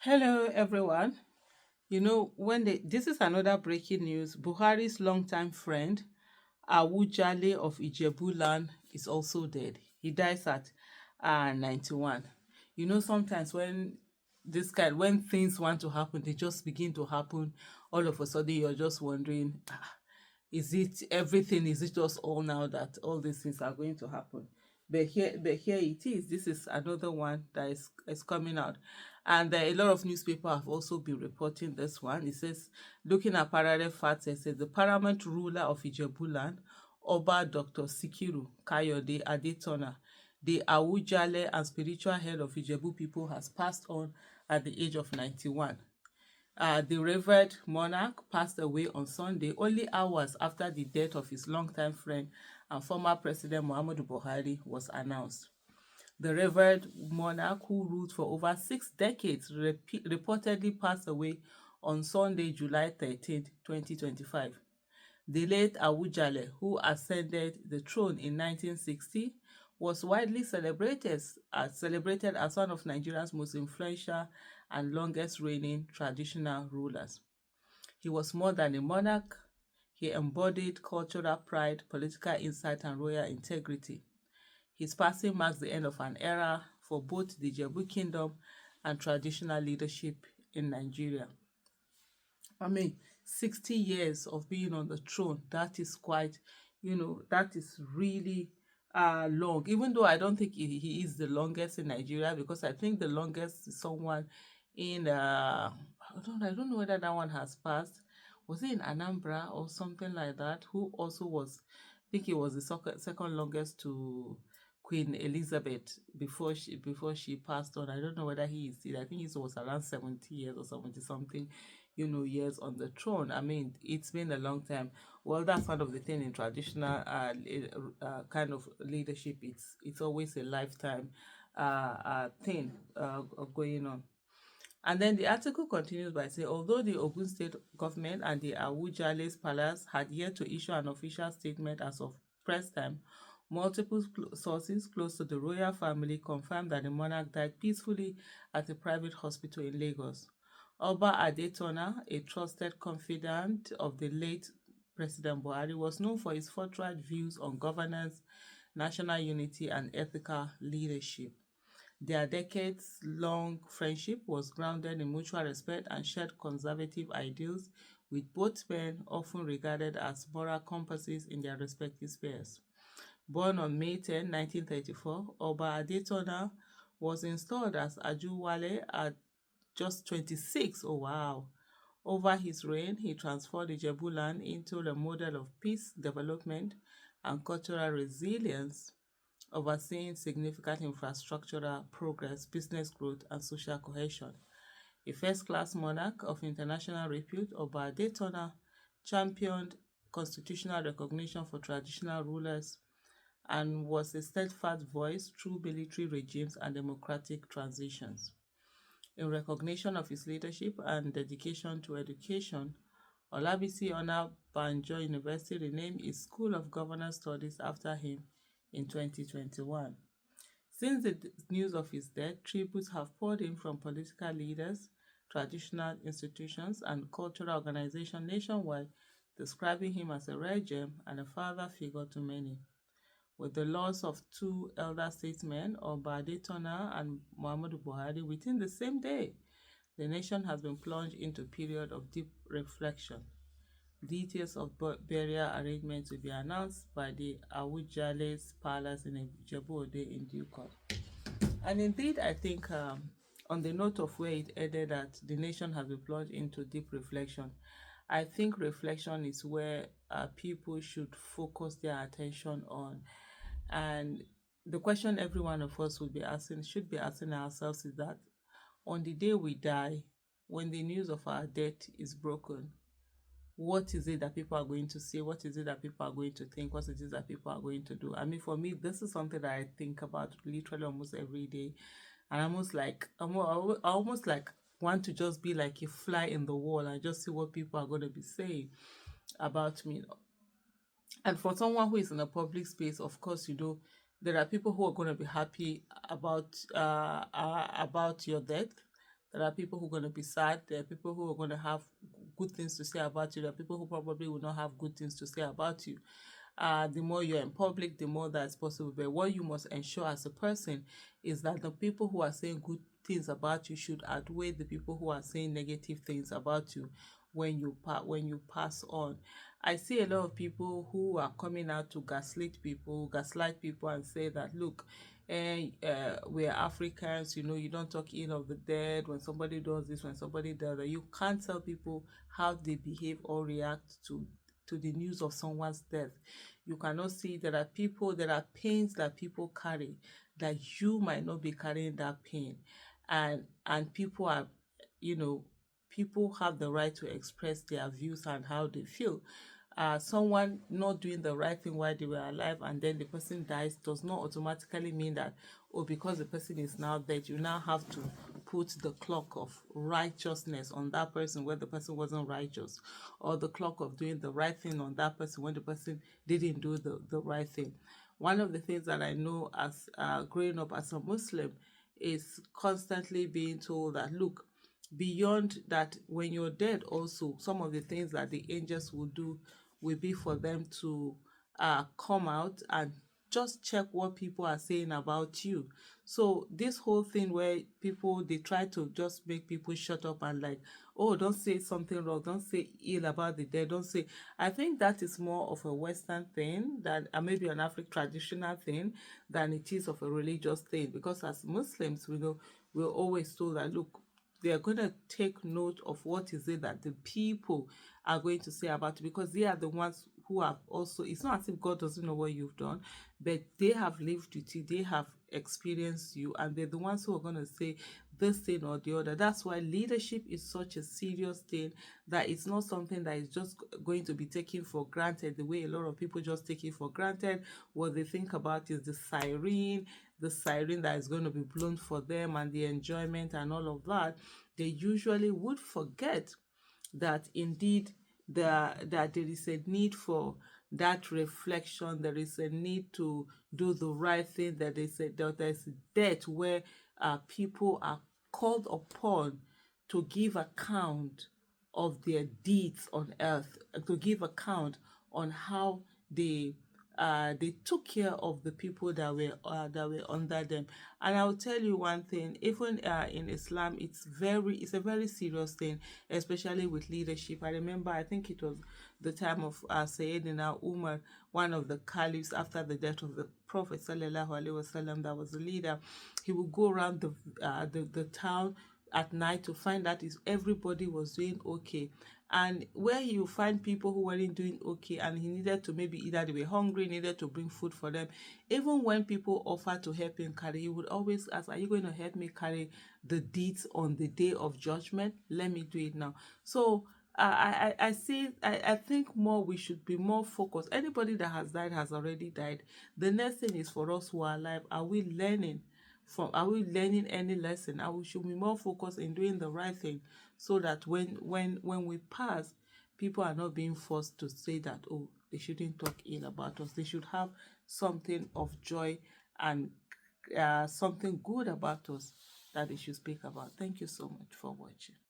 Hello, everyone. This is another breaking news. Buhari's longtime friend, Awujale of Ijebuland, is also dead. He dies at 91. Sometimes when things want to happen, they just begin to happen. All of a sudden, you're just wondering, is it everything? Is it just all now that all these things are going to happen? But here it is. This is another one that is coming out, and a lot of newspapers have also been reporting this one. It says, looking at parallel facts, it says the paramount ruler of Ijebuland, Oba Dr. Sikiru Kayode Adetona, the Awujale and spiritual head of Ijebu people, has passed on at the age of 91. The revered monarch passed away on Sunday, only hours after the death of his longtime friend and former President Muhammadu Buhari was announced. The revered monarch, who ruled for over 6 decades, reportedly passed away on Sunday, July 13, 2025. The late Awujale, who ascended the throne in 1960, was widely celebrated as one of Nigeria's most influential and longest reigning traditional rulers. He was more than a monarch. He embodied cultural pride, political insight, and royal integrity. His passing marks the end of an era for both the Ijebu kingdom and traditional leadership in Nigeria. I mean, 60 years of being on the throne, that is quite, that is really long. Even though I don't think he is the longest in Nigeria, because I think the longest is someone in, I don't know whether that one has passed. Was it in Anambra or something like that? Who also was, I think he was the second longest to Queen Elizabeth before she passed on. I don't know whether he is still. I think he was around 70 years or 70 something, years on the throne. I mean, it's been a long time. Well, that's one of the thing in traditional kind of leadership. It's always a lifetime thing going on. And then the article continues by saying, although the Ogun State government and the Awujale's palace had yet to issue an official statement as of press time, multiple sources close to the royal family confirmed that the monarch died peacefully at a private hospital in Lagos. Oba Adetona, a trusted confidant of the late President Buhari, was known for his forthright views on governance, national unity, and ethical leadership. Their decades-long friendship was grounded in mutual respect and shared conservative ideals, with both men often regarded as moral compasses in their respective spheres. Born on May 10, 1934, Oba Adetona was installed as Ajuwale at just 26. Oh, wow. Over his reign, he transformed Ijebuland into a model of peace, development, and cultural resilience, overseeing significant infrastructural progress, business growth, and social cohesion. A first-class monarch of international repute, Oba Adetona championed constitutional recognition for traditional rulers and was a steadfast voice through military regimes and democratic transitions. In recognition of his leadership and dedication to education, Olabisi Onabanjo University renamed its School of Governance Studies after him in 2021. Since the news of his death, tributes have poured in from political leaders, traditional institutions, and cultural organizations nationwide, describing him as a rare gem and a father figure to many. With the loss of two elder statesmen, Oba Adetona and Muhammadu Buhari, within the same day, the nation has been plunged into a period of deep reflection. Details of burial arrangements will be announced by the Awujale's palace in Ijebu in due course. And indeed, I think on the note of where it ended, that the nation has been plunged into deep reflection, I think reflection is where people should focus their attention on. And the question every one of us should be asking ourselves is that on the day we die, when the news of our death is broken, what is it that people are going to say? What is it that people are going to think? What is it that people are going to do? I mean, for me, this is something that I think about literally almost every day. And I almost like want to just be like a fly in the wall and just see what people are going to be saying about me. And for someone who is in a public space, of course, there are people who are going to be happy about your death. There are people who are going to be sad. There are people who are going to have good things to say about you. There are people who probably will not have good things to say about you. The more you're in public, the more that's possible. But what you must ensure as a person is that the people who are saying good things about you should outweigh the people who are saying negative things about you when you pass on. I see a lot of people who are coming out to gaslight people and say that, look, we're Africans, you don't talk ill of the dead. When somebody does this, when somebody does that, you can't tell people how they behave or react to the news of someone's death. You cannot see there are pains that people carry that you might not be carrying that pain. And people are, you know, people have the right to express their views and how they feel. Someone not doing the right thing while they were alive and then the person dies does not automatically mean that, oh, because the person is now dead, you now have to put the clock of righteousness on that person when the person wasn't righteous, or the clock of doing the right thing on that person when the person didn't do the right thing. One of the things that I know as growing up as a Muslim is constantly being told that, look, beyond that, when you're dead also, some of the things that the angels will do will be for them to come out and just check what people are saying about you. So this whole thing where people, they try to just make people shut up and like, oh, don't say something wrong, don't say ill about the dead, don't say. I think that is more of a Western thing than maybe an African traditional thing than it is of a religious thing. Because as Muslims, we know, we're always told that, look, they are going to take note of what is it that the people are going to say about it, because they are the ones who have also, it's not as if God doesn't know what you've done, but they have lived with you, they have experienced you, and they're the ones who are going to say this thing or the other. That's why leadership is such a serious thing, that it's not something that is just going to be taken for granted the way a lot of people just take it for granted. What they think about is the siren that is going to be blown for them and the enjoyment and all of that. They usually would forget that indeed that there is a need for that reflection. There is a need to do the right thing. That there's a death where people are called upon to give account of their deeds on earth, to give account on how they took care of the people that were under them. And I'll tell you one thing, even in Islam, it's a very serious thing, especially with leadership. I remember, I think it was the time of Sayyidina Umar, one of the caliphs after the death of the Prophet sallallahu alaihi wasallam, that was the leader. He would go around the town at night to find out if everybody was doing okay. And where you find people who weren't doing okay and he needed to, maybe either they were hungry, needed to bring food for them, even when people offered to help him carry, he would always ask, are you going to help me carry the deeds on the day of judgment? Let me do it now. So I think more we should be more focused. Anybody that has died has already died. The next thing is for us who are alive, are we learning any lesson? Should be more focused in doing the right thing, so that when we pass, people are not being forced to say that, oh, they shouldn't talk ill about us. They should have something of joy and something good about us that they should speak about. Thank you so much for watching.